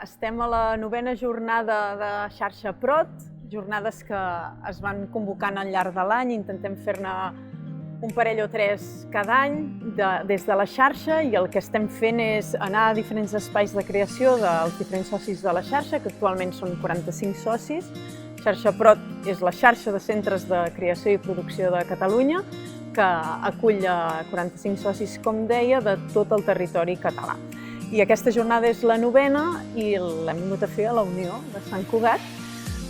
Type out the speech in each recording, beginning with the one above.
Estem a la 9a jornada de Xarxa Prot, jornades que es van convocant al llarg de l'any. Intentem fer-ne un parell o tres cada any des de la xarxa, i el que estem fent és anar a diferents espais de creació dels diferents socis de la xarxa, que actualment són 45 socis. Xarxa Prot és la xarxa de centres de creació i producció de Catalunya, que acull 45 socis, com deia, de tot el territori català. I aquesta jornada és la 9a i l'hem vingut a fer a la Unió de Sant Cugat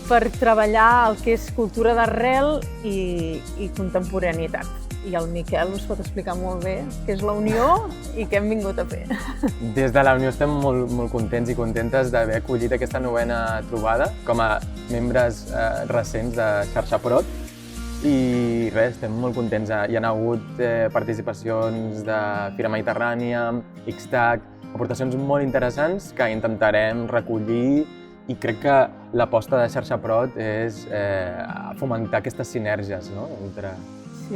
per treballar el que és cultura d'arrel i contemporaneïtat. I el Miquel us pot explicar molt bé què és la Unió i què hem vingut a fer. Des de la Unió estem molt contents i contentes d'haver acollit aquesta 9a trobada com a membres recents de Xarxa Prot. I res, estem molt contents. Hi ha hagut participacions de Fira Mediterrània, Xtac, aportacions molt interessants que intentarem recollir, i crec que l'aposta de Xarxa Prot és fomentar aquestes sinergies entre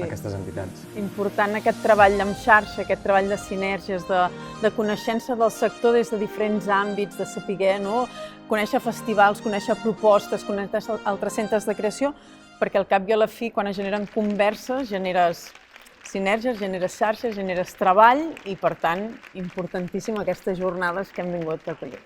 aquestes entitats. Important aquest treball en xarxa, aquest treball de sinergies, de coneixença del sector des de diferents àmbits, de saber, conèixer festivals, conèixer propostes, conèixer altres centres de creació, perquè al cap i a la fi, quan es generen converses, generes sinergies, generes xarxes, generes treball i, per tant, importantíssim aquestes jornades que hem vingut a acollir.